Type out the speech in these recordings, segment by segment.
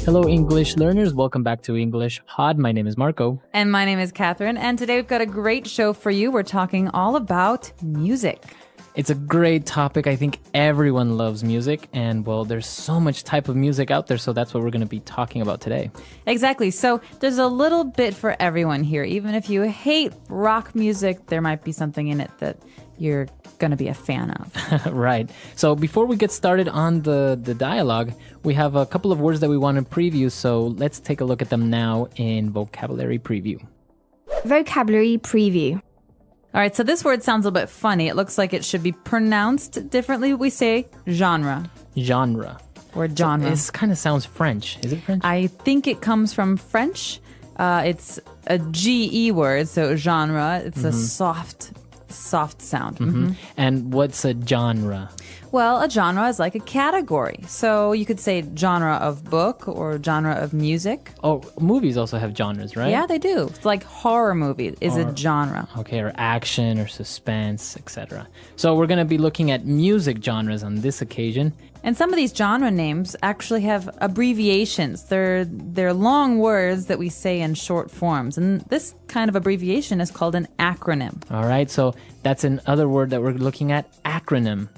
Hello, English learners. Welcome back to English Pod. My name is Marco. And my name is Catherine. And today we've got a great show for you. We're talking all about music. It's a great topic. I think everyone loves music. And, well, there's so much type of music out there. So that's what we're going to be talking about today. Exactly. So there's a little bit for everyone here. Even if you hate rock music, there might be something in it that you're going to be a fan of. Right. So before we get started on the dialogue, we have a couple of words that we want to preview. So let's take a look at them now in vocabulary preview. Vocabulary preview. All right, so this word sounds a little bit funny. It looks like it should be pronounced differently. We say genre. Genre. Or genre. So this kind of sounds French. Is it French? I think it comes from French. It's a GE word, so genre. It's a soft sound. And what's a genre? Well, a genre is like a category. So you could say genre of book or genre of music. Oh, movies also have genres, right? Yeah, they do. It's like horror movie is a genre. Okay, or action or suspense, etc. So we're going to be looking at music genres on this occasion. And some of these genre names actually have abbreviations. They're long words that we say in short forms. And this kind of abbreviation is called an acronym. All right, so that's another word that we're looking at, acronym.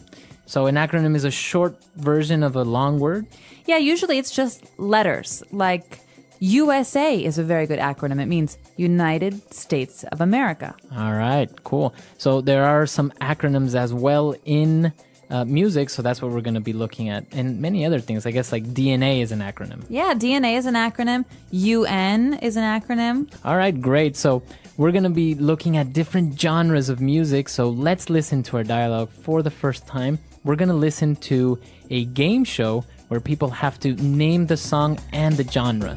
So an acronym is a short version of a long word? Yeah, usually it's just letters. Like USA is a very good acronym. It means United States of America. All right, cool. So there are some acronyms as well in music, so that's what we're going to be looking at. And many other things, I guess, like DNA is an acronym. Yeah, DNA is an acronym. UN is an acronym. All right, great. So we're going to be looking at different genres of music. So let's listen to our dialogue for the first time. We're going to listen to a game show where people have to name the song and the genre.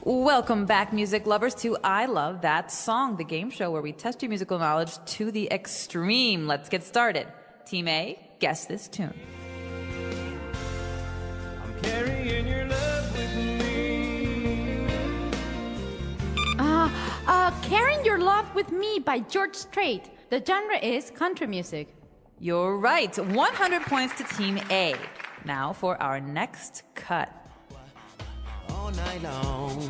Welcome back, music lovers, to I Love That Song, the game show where we test your musical knowledge to the extreme. Let's get started. Team A, guess this tune. I'm carrying your love with me. Carrying Your Love with Me by George Strait. The genre is country music. You're right. 100 points to Team A. Now for our next cut. All night long,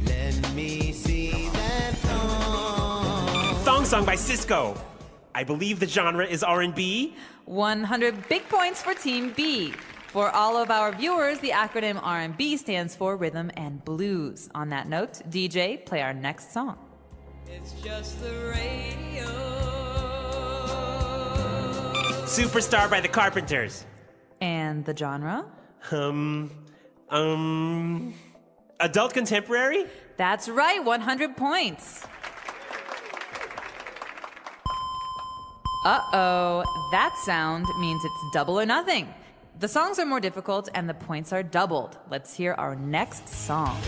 let me see that thong. Thong song by Cisco. I believe the genre is R&B. 100 big points for Team B. For all of our viewers, the acronym R&B stands for Rhythm and Blues. On that note, DJ, play our next song. It's just the radio. Superstar by the Carpenters. And the genre? Adult contemporary? That's right, 100 points. Uh-oh, that sound means it's double or nothing. The songs are more difficult and the points are doubled. Let's hear our next song.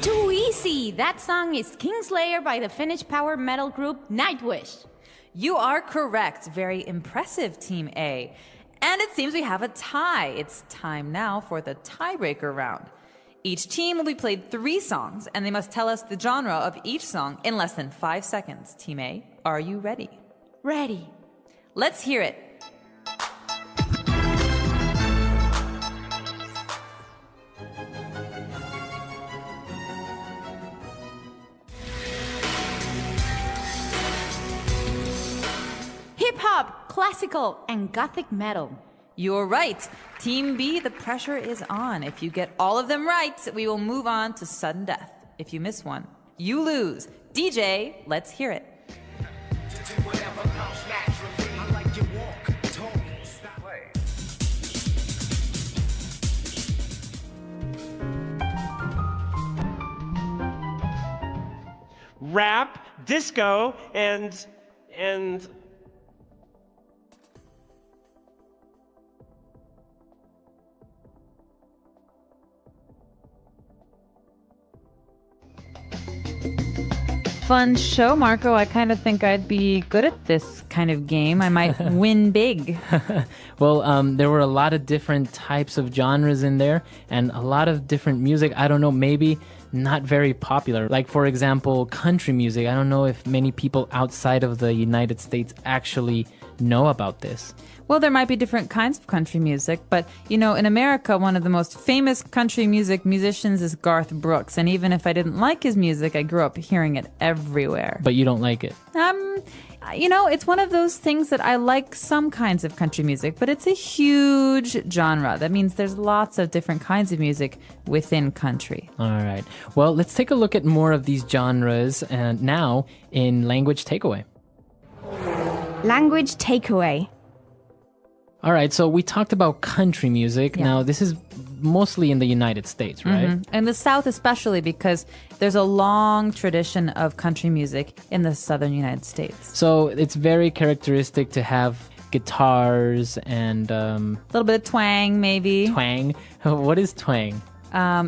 Too easy. That song is Kingslayer by the Finnish power metal group Nightwish. You are correct. Very impressive, Team A. And it seems we have a tie. It's time now for the tiebreaker round. Each team will be played 3 songs, and they must tell us the genre of each song in less than 5 seconds. Team A, are you ready? Ready. Let's hear it. Hip-hop, classical, and gothic metal. You're right. Team B, the pressure is on. If you get all of them right, we will move on to sudden death. If you miss one, you lose. DJ, let's hear it. Rap, disco, and fun show, Marco. I kind of think I'd be good at this kind of game. I might win big. Well, there were a lot of different types of genres in there and a lot of different music. I don't know, maybe not very popular. Like, for example, country music. I don't know if many people outside of the United States actually know about this. Well, there might be different kinds of country music, but, you know, in America, one of the most famous country music musicians is Garth Brooks. And even if I didn't like his music, I grew up hearing it everywhere. But you don't like it? You know, it's one of those things that I like some kinds of country music, but it's a huge genre. That means there's lots of different kinds of music within country. All right. Well, let's take a look at more of these genres and now in Language Takeaway. Language takeaway. All right, so we talked about country music. Yeah. Now, this is mostly in the United States, right? In the South especially, because there's a long tradition of country music in the southern United States. So it's very characteristic to have guitars and A little bit of twang, maybe. twang. What is twang?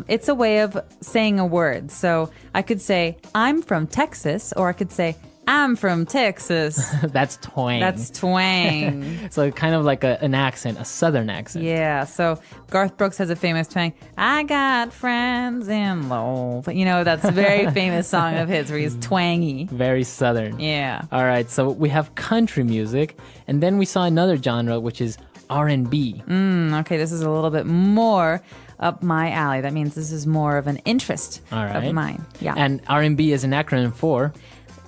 It's a way of saying a word. So I could say, I'm from Texas, or I could say, I'm from Texas. That's twang. That's twang. So kind of like an accent, a southern accent. Yeah, so Garth Brooks has a famous twang. I got friends in love. You know, that's a very famous song of his where he's twangy. Very southern. Yeah. All right, so we have country music, and then we saw another genre, which is R&B. Okay, this is a little bit more up my alley. That means this is more of an interest All right. of mine. Yeah. And R&B is an acronym for...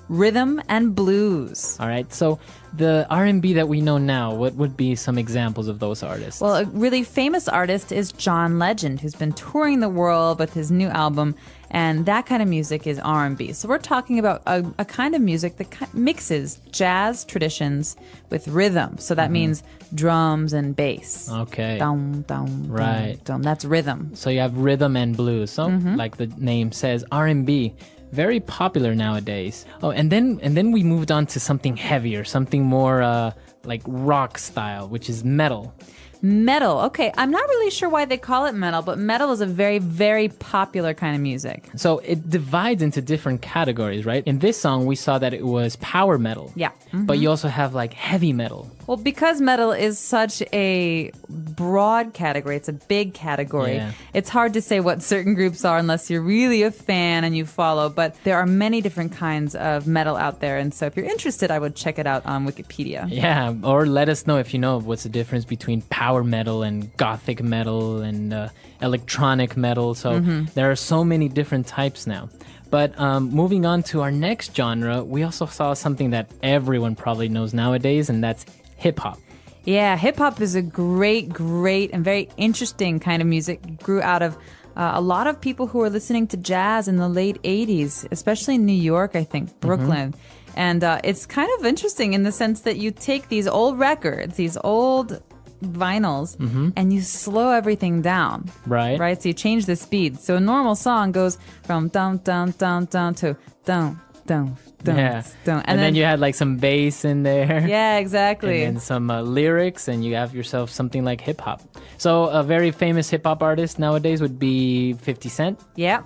Rhythm and blues. All right, so the R&B that we know now, what would be some examples of those artists? Well, a really famous artist is John Legend, who's been touring the world with his new album, and that kind of music is R&B. So we're talking about a kind of music that mixes jazz traditions with rhythm. So that means drums and bass. Okay. Dum, dum, Right. dum, dum. That's rhythm. So you have rhythm and blues. So like the name says, R&B, very popular nowadays. Oh, and then we moved on to something heavier, something more like rock style, which is metal. Metal. Okay, I'm not really sure why they call it metal, but metal is a very, very popular kind of music. So it divides into different categories, right? In this song, we saw that it was power metal. Yeah. But you also have like heavy metal. Well, because metal is such a broad category, it's a big category, Yeah. it's hard to say what certain groups are unless you're really a fan and you follow. But there are many different kinds of metal out there. And so if you're interested, I would check it out on Wikipedia. Yeah, or let us know if you know what's the difference between power metal and gothic metal and electronic metal. So there are so many different types now. But moving on to our next genre, we also saw something that everyone probably knows nowadays, and that's hip-hop. Yeah, hip hop is a great, great, and very interesting kind of music. It grew out of a lot of people who were listening to jazz in the late 80s, especially in New York, I think, Brooklyn. And it's kind of interesting in the sense that you take these old records, these old vinyls, and you slow everything down. Right. Right? So you change the speed. So a normal song goes from down, down, down, down to down, down, down, Yeah. down. And then you had like some bass in there. Yeah, exactly. And then some lyrics, and you have yourself something like hip-hop. So a very famous hip-hop artist nowadays would be 50 Cent. Yeah.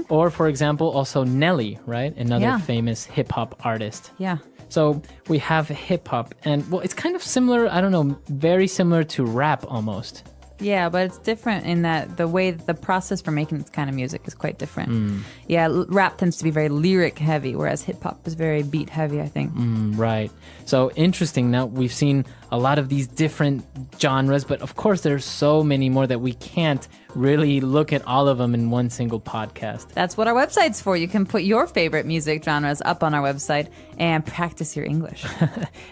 Or, for example, also Nelly, right? Another Yeah. famous hip-hop artist. Yeah. So we have hip-hop, and, well, it's kind of similar, I don't know, very similar to rap almost. Yeah, but it's different in that the way the process for making this kind of music is quite different. Yeah, rap tends to be very lyric heavy, whereas hip hop is very beat heavy, I think. Right. So interesting. Now we've seen a lot of these different genres, but of course there's so many more that we can't really look at all of them in one single podcast. That's what our website's for. You can put your favorite music genres up on our website and practice your English.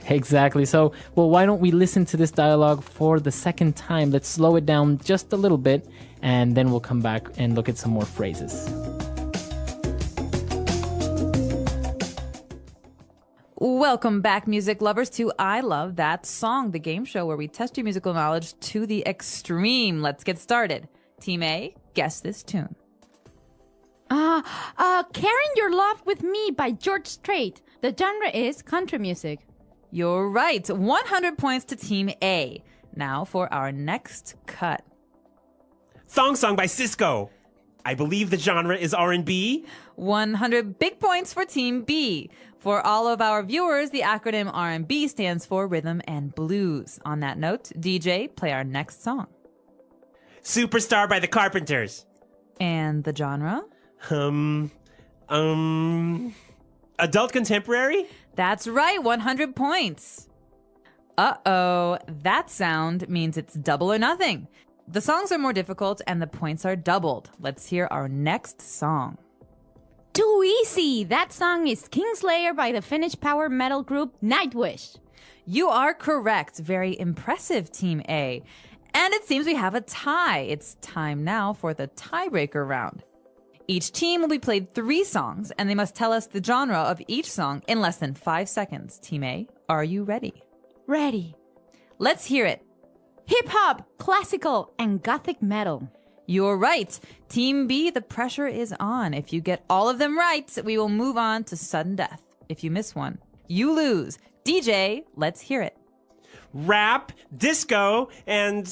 Exactly. So, well, why don't we listen to this dialogue for the second time? Let's slow it down just a little bit, and then we'll come back and look at some more phrases. Welcome back, music lovers, to I Love That Song, the game show where we test your musical knowledge to the extreme. Let's get started. Team A, guess this tune. Carrying Your Love with Me by George Strait. The genre is country music. You're right. 100 points to Team A. Now for our next cut. Thong Song by Cisco. I believe the genre is R&B. 100 big points for Team B. For all of our viewers, the acronym R&B stands for Rhythm and Blues. On that note, DJ, play our next song. Superstar by the Carpenters. And the genre? Adult contemporary? That's right, 100 points. Uh-oh, that sound means it's double or nothing. The songs are more difficult and the points are doubled. Let's hear our next song. Too easy. That song is Kingslayer by the Finnish power metal group Nightwish. You are correct. Very impressive, Team A. And it seems we have a tie. It's time now for the tiebreaker round. Each team will be played 3 songs, and they must tell us the genre of each song in less than 5 seconds. Team A, are you ready? Ready. Let's hear it. Hip-hop, classical, and gothic metal. You're right. Team B, the pressure is on. If you get all of them right, we will move on to sudden death. If you miss one, you lose. DJ, let's hear it. Rap, disco, and...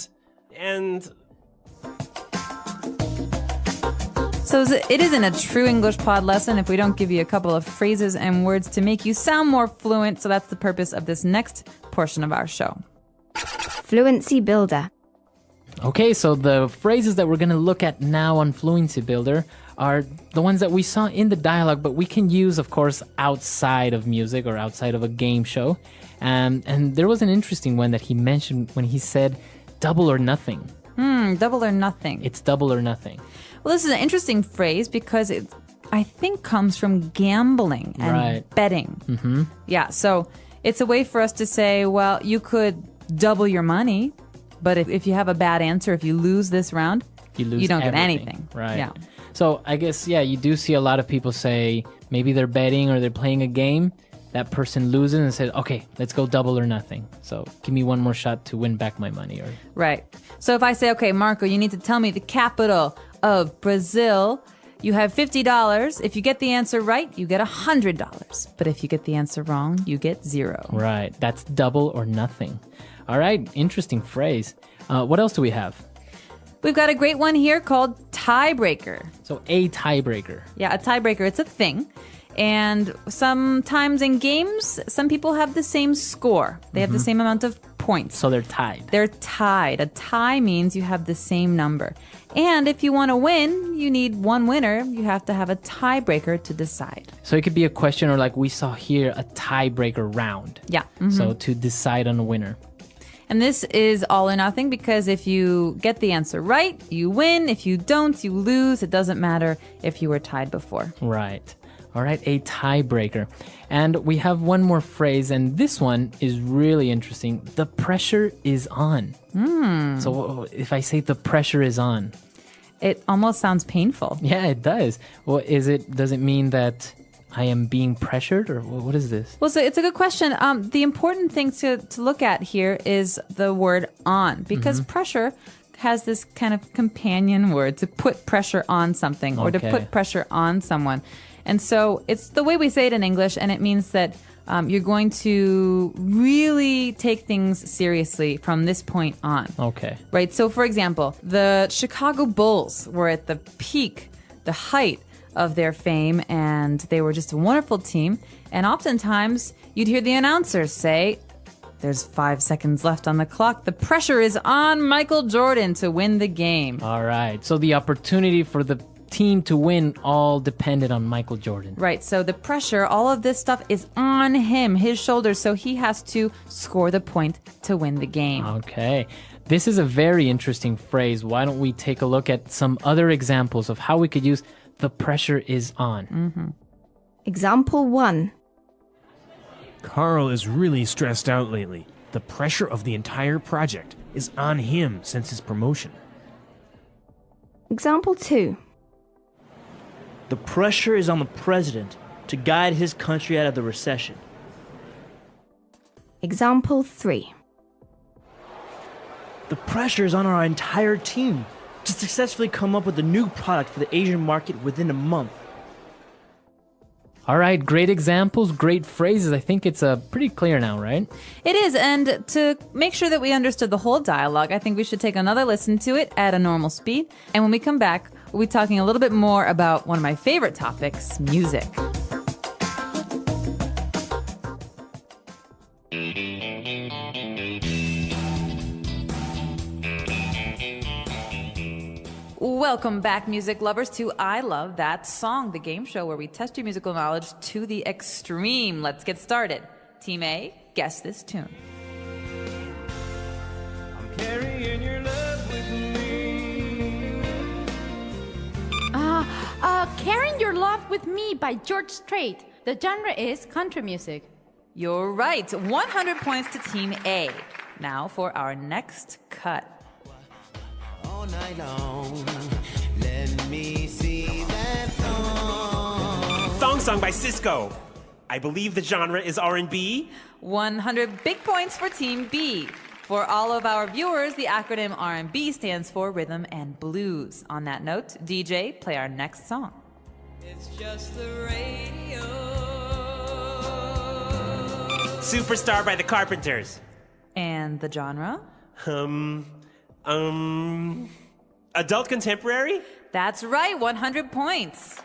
So it isn't a true English pod lesson if we don't give you a couple of phrases and words to make you sound more fluent. So that's the purpose of this next portion of our show. Fluency Builder. Okay, so the phrases that we're going to look at now on Fluency Builder are the ones that we saw in the dialogue, but we can use, of course, outside of music or outside of a game show. And there was an interesting one that he mentioned when he said double or nothing. Double or nothing. It's double or nothing. Well, this is an interesting phrase because it, I think, comes from gambling and betting. Mm-hmm. Yeah, so it's a way for us to say, well, you could double your money, but if you have a bad answer, if you lose this round, you don't get anything. Right. Yeah. So I guess, yeah, you do see a lot of people say maybe they're betting or they're playing a game. That person loses and says, okay, let's go double or nothing. So give me one more shot to win back my money. Right. So if I say, okay, Marco, you need to tell me the capital of Brazil. You have $50. If you get the answer right, you get $100. But if you get the answer wrong, you get 0. Right. That's double or nothing. All right. Interesting phrase. What else do we have? We've got a great one here called tiebreaker. So a tiebreaker. Yeah, a tiebreaker. It's a thing. And sometimes in games, some people have the same score. They have the same amount of points. So they're tied. They're tied. A tie means you have the same number. And if you want to win, you need one winner. You have to have a tiebreaker to decide. So it could be a question, or like we saw here, a tiebreaker round. Yeah. So to decide on a winner. And this is all or nothing because if you get the answer right, you win. If you don't, you lose. It doesn't matter if you were tied before. Right. All right, a tiebreaker. And we have one more phrase, and this one is really interesting. The pressure is on. So if I say the pressure is on, it almost sounds painful. Yeah, it does. Well, does it mean that I am being pressured, or what is this? Well, so it's a good question. The important thing to look at here is the word on, because pressure has this kind of companion word to put pressure on something or to put pressure on someone. And so it's the way we say it in English, and it means that you're going to really take things seriously from this point on. Okay. Right? So, for example, the Chicago Bulls were at the peak, the height of their fame, and they were just a wonderful team. And oftentimes, you'd hear the announcers say, there's 5 seconds left on the clock. The pressure is on Michael Jordan to win the game. All right. So the opportunity for the team to win all depended on Michael Jordan. Right. So the pressure, all of this stuff is on him, his shoulders. So he has to score the point to win the game. Okay. This is a very interesting phrase. Why don't we take a look at some other examples of how we could use the pressure is on? Example 1. Carl is really stressed out lately. The pressure of the entire project is on him since his promotion. Example 2. The pressure is on the president to guide his country out of the recession. Example 3. The pressure is on our entire team to successfully come up with a new product for the Asian market within a month. All right, great examples, great phrases. I think it's pretty clear now, right? It is, and to make sure that we understood the whole dialogue, I think we should take another listen to it at a normal speed. And when we come back, we'll be talking a little bit more about one of my favorite topics, music. Welcome back, music lovers, to I Love That Song, the game show where we test your musical knowledge to the extreme. Let's get started. Team A, guess this tune. I'm carrying your love with me. Carrying Your Love With Me by George Strait. The genre is country music. You're right. 100 points to Team A. Now for our next cut. All night long, let me see that thong. Thong song by Cisco. I believe the genre is R&B. 100 big points for Team B. For all of our viewers, the acronym R&B stands for Rhythm and Blues. On that note, DJ, play our next song. It's just the radio. Superstar by the Carpenters. And the genre? Adult contemporary? That's right, 100 points.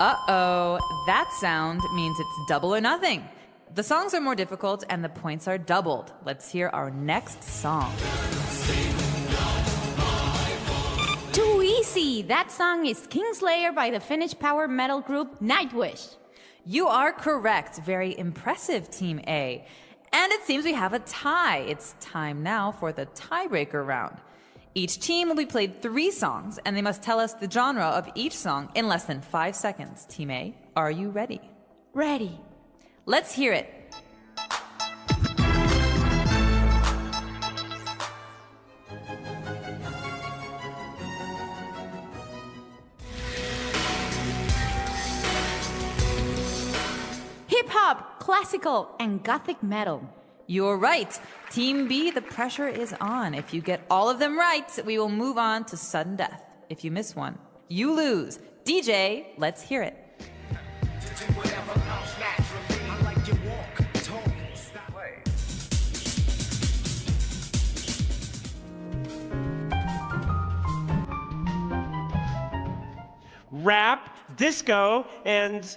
Uh-oh, that sound means it's double or nothing. The songs are more difficult and the points are doubled. Let's hear our next song. Too easy. That song is Kingslayer by the Finnish power metal group Nightwish. You are correct. Very impressive, Team A. And it seems we have a tie. It's time now for the tiebreaker round. Each team will be played 3 songs, and they must tell us the genre of each song in less than 5 seconds. Team A, are you ready? Ready. Let's hear it. Hip hop, classical, and gothic metal. You're right. Team B, the pressure is on. If you get all of them right, we will move on to sudden death. If you miss one, you lose. DJ, let's hear it. Rap, disco, and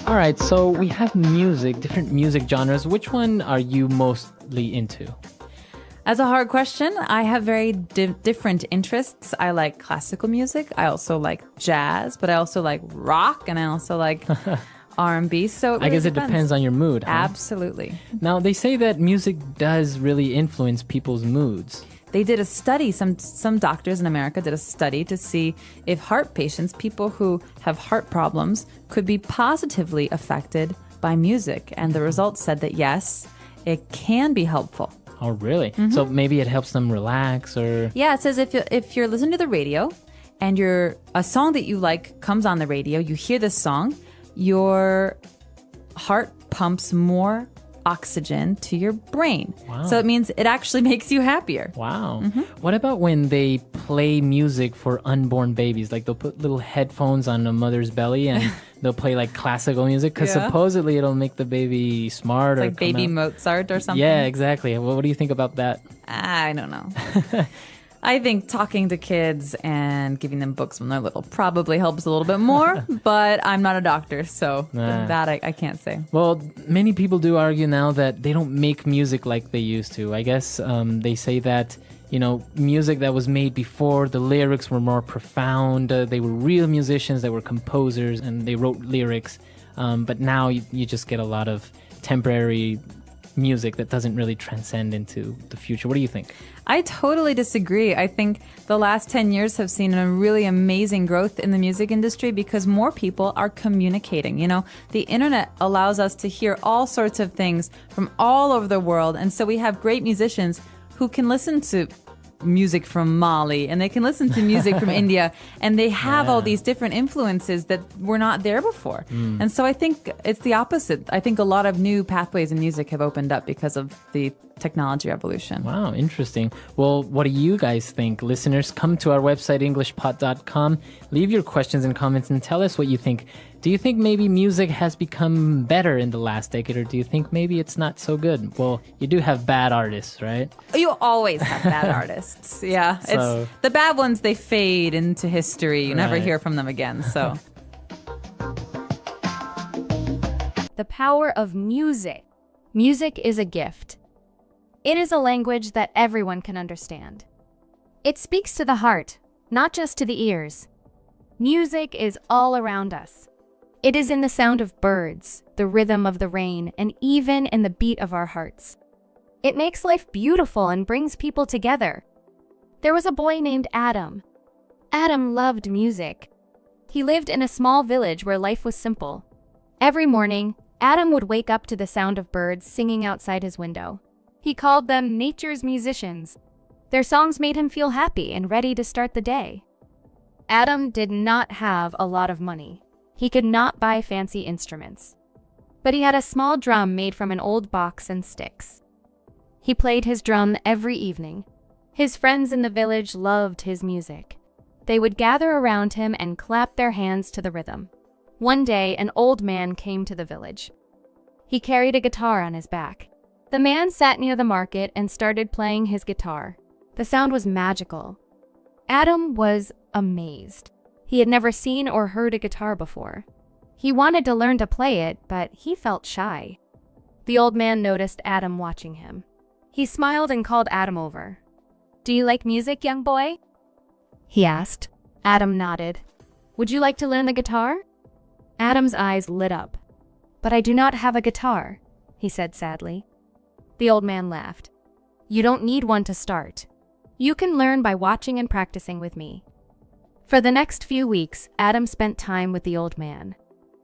All right, so we have music, different music genres. Which one are you mostly into? As a hard question, I have very different interests. I like classical music. I also like jazz, but I also like rock, and I also like R&B. So it really I guess it depends on your mood, huh? Absolutely. Now, they say that music does really influence people's moods. They did a study, some doctors in America did a study to see if heart patients, people who have heart problems, could be positively affected by music. And the results said that yes, it can be helpful. Oh, really? Mm-hmm. So maybe it helps them relax or... Yeah, it says if you're listening to the radio and a song that you like comes on the radio, you hear this song, your heart pumps more oxygen to your brain. Wow. So it means it actually makes you happier. Wow. Mm-hmm. What about when they play music for unborn babies? Like they'll put little headphones on a mother's belly and they'll play like classical music because supposedly it'll make the baby smart. It's or like baby Mozart or something. Yeah, exactly. What do you think about that? I don't know. I think talking to kids and giving them books when they're little probably helps a little bit more, but I'm not a doctor, so that I can't say. Well, many people do argue now that they don't make music like they used to. I guess they say that, music that was made before, the lyrics were more profound. They were real musicians that were composers and they wrote lyrics. But now you just get a lot of temporary music that doesn't really transcend into the future. What do you think? I totally disagree. I think the last 10 years have seen a really amazing growth in the music industry because more people are communicating. The internet allows us to hear all sorts of things from all over the world. And so we have great musicians who can listen to music from Mali, and they can listen to music from India, and they have all these different influences that were not there before. And so I think it's the opposite. I think a lot of new pathways in music have opened up because of the technology revolution. Wow, interesting. Well, what do you guys think? Listeners, come to our website, englishpod.com. Leave your questions and comments and tell us what you think. Do you think maybe music has become better in the last decade, or do you think maybe it's not so good? Well, you do have bad artists, right? You always have bad artists. Yeah. So- It's the bad ones, they fade into history. You never Right. hear from them again. So The power of music. Music is a gift. It is a language that everyone can understand. It speaks to the heart, not just to the ears. Music is all around us. It is in the sound of birds, the rhythm of the rain, and even in the beat of our hearts. It makes life beautiful and brings people together. There was a boy named Adam. Adam loved music. He lived in a small village where life was simple. Every morning, Adam would wake up to the sound of birds singing outside his window. He called them nature's musicians. Their songs made him feel happy and ready to start the day. Adam did not have a lot of money. He could not buy fancy instruments. But he had a small drum made from an old box and sticks. He played his drum every evening. His friends in the village loved his music. They would gather around him and clap their hands to the rhythm. One day, an old man came to the village. He carried a guitar on his back. The man sat near the market and started playing his guitar. The sound was magical. Adam was amazed. He had never seen or heard a guitar before. He wanted to learn to play it, but he felt shy. The old man noticed Adam watching him. He smiled and called Adam over. "Do you like music, young boy?" he asked. Adam nodded. "Would you like to learn the guitar?" Adam's eyes lit up. "But I do not have a guitar," he said sadly. The old man laughed. "You don't need one to start. You can learn by watching and practicing with me." For the next few weeks, Adam spent time with the old man.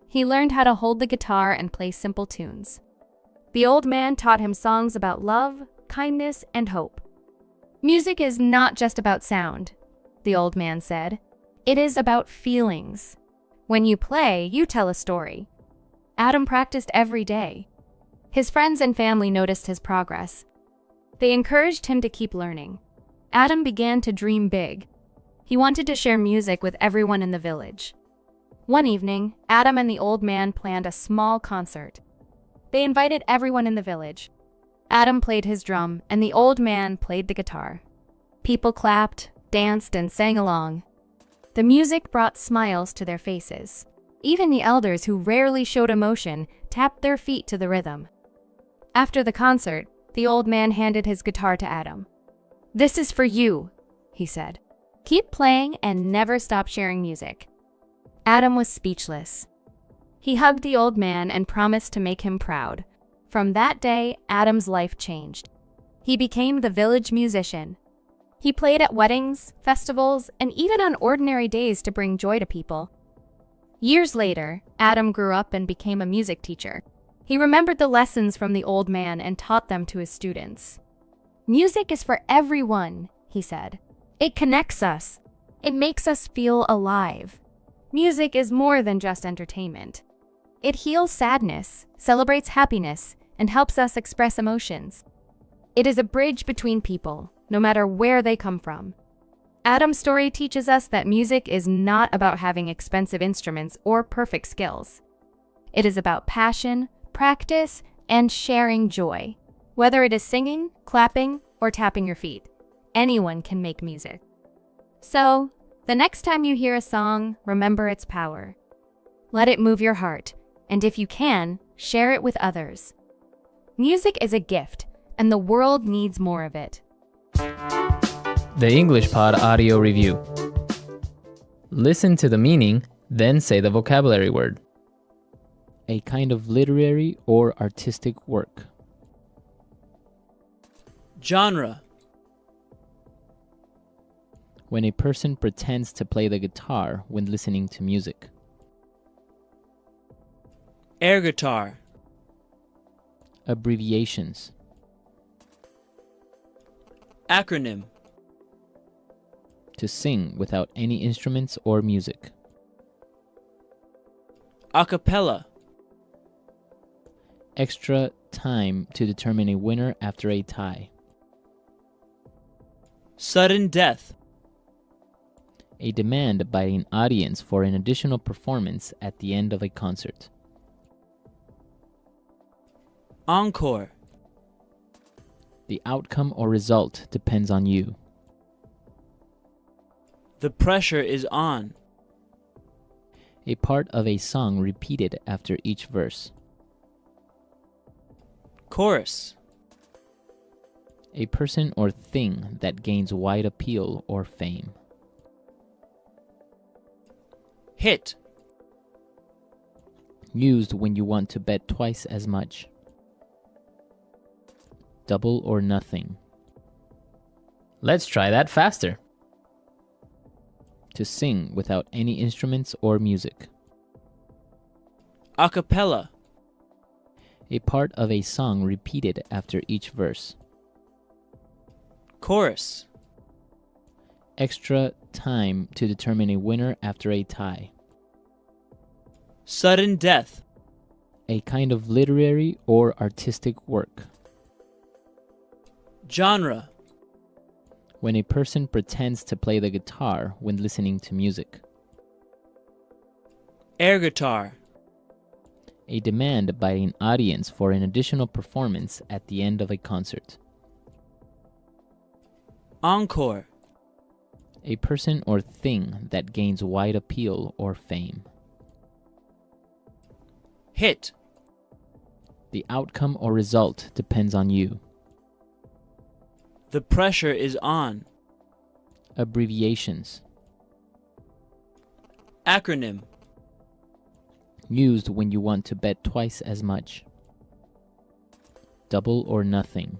He learned how to hold the guitar and play simple tunes. The old man taught him songs about love, kindness, and hope. "Music is not just about sound," the old man said. "It is about feelings. When you play, you tell a story." Adam practiced every day. His friends and family noticed his progress. They encouraged him to keep learning. Adam began to dream big. He wanted to share music with everyone in the village. One evening, Adam and the old man planned a small concert. They invited everyone in the village. Adam played his drum, and the old man played the guitar. People clapped, danced, and sang along. The music brought smiles to their faces. Even the elders, who rarely showed emotion, tapped their feet to the rhythm. After the concert, the old man handed his guitar to Adam. "This is for you," he said. "Keep playing and never stop sharing music." Adam was speechless. He hugged the old man and promised to make him proud. From that day, Adam's life changed. He became the village musician. He played at weddings, festivals, and even on ordinary days to bring joy to people. Years later, Adam grew up and became a music teacher. He remembered the lessons from the old man and taught them to his students. "Music is for everyone," he said. "It connects us. It makes us feel alive. Music is more than just entertainment. It heals sadness, celebrates happiness, and helps us express emotions. It is a bridge between people, no matter where they come from." Adam's story teaches us that music is not about having expensive instruments or perfect skills. It is about passion, practice, and sharing joy. Whether it is singing, clapping, or tapping your feet, anyone can make music. So, the next time you hear a song, remember its power. Let it move your heart, and if you can, share it with others. Music is a gift, and the world needs more of it. The English Pod Audio Review. Listen to the meaning, then say the vocabulary word. A kind of literary or artistic work. Genre. When a person pretends to play the guitar when listening to music. Air guitar. Abbreviations. Acronym. To sing without any instruments or music. A cappella. Extra time to determine a winner after a tie. Sudden death. A demand by an audience for an additional performance at the end of a concert. Encore. The outcome or result depends on you. The pressure is on. A part of a song repeated after each verse. Chorus. A person or thing that gains wide appeal or fame. Hit. Used when you want to bet twice as much. Double or nothing. Let's try that faster. To sing without any instruments or music. A cappella. A part of a song repeated after each verse. Chorus. Extra time to determine a winner after a tie. Sudden death. A kind of literary or artistic work. Genre. When a person pretends to play the guitar when listening to music. Air guitar. A demand by an audience for an additional performance at the end of a concert. Encore. A person or thing that gains wide appeal or fame. Hit. The outcome or result depends on you. The pressure is on. Abbreviations. Acronym. Used when you want to bet twice as much. Double or nothing.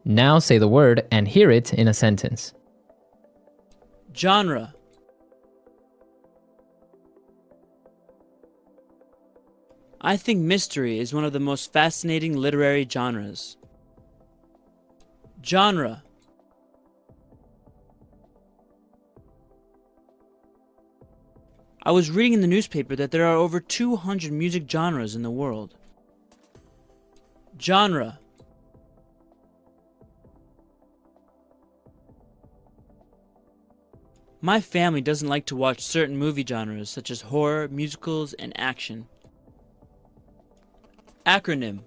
Now say the word and hear it in a sentence. Genre. I think mystery is one of the most fascinating literary genres. Genre. I was reading in the newspaper that there are over 200 music genres in the world. Genre. My family doesn't like to watch certain movie genres such as horror, musicals, and action. Acronym.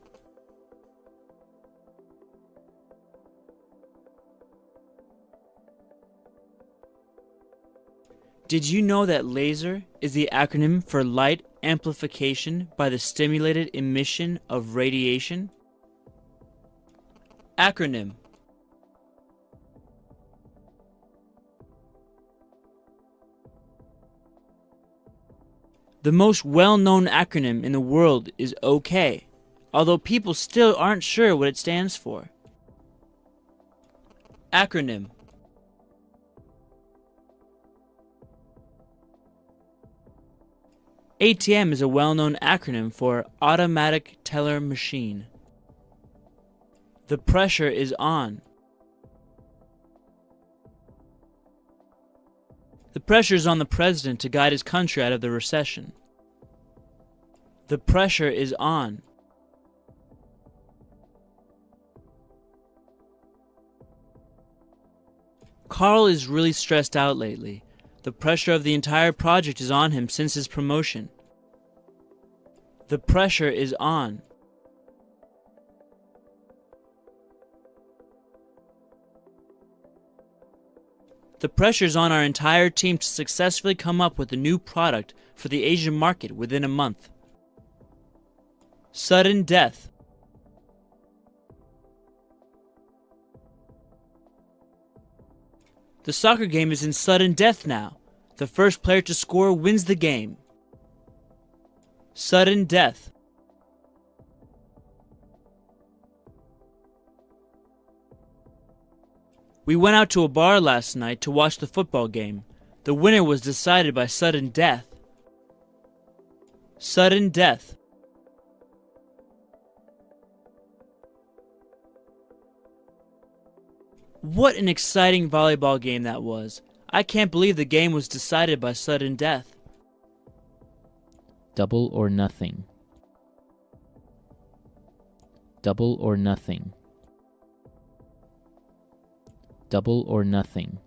Did you know that LASER is the acronym for light amplification by the stimulated emission of radiation? Acronym. The most well-known acronym in the world is OK, although people still aren't sure what it stands for. Acronym. ATM is a well-known acronym for Automatic Teller Machine. The pressure is on. The pressure is on the president to guide his country out of the recession. The pressure is on. Carl is really stressed out lately. The pressure of the entire project is on him since his promotion. The pressure is on. The pressure is on our entire team to successfully come up with a new product for the Asian market within a month. Sudden death. The soccer game is in sudden death now. The first player to score wins the game. Sudden death. We went out to a bar last night to watch the football game. The winner was decided by sudden death. Sudden death. What an exciting volleyball game that was. I can't believe the game was decided by sudden death. Double or nothing. Double or nothing. Double or nothing.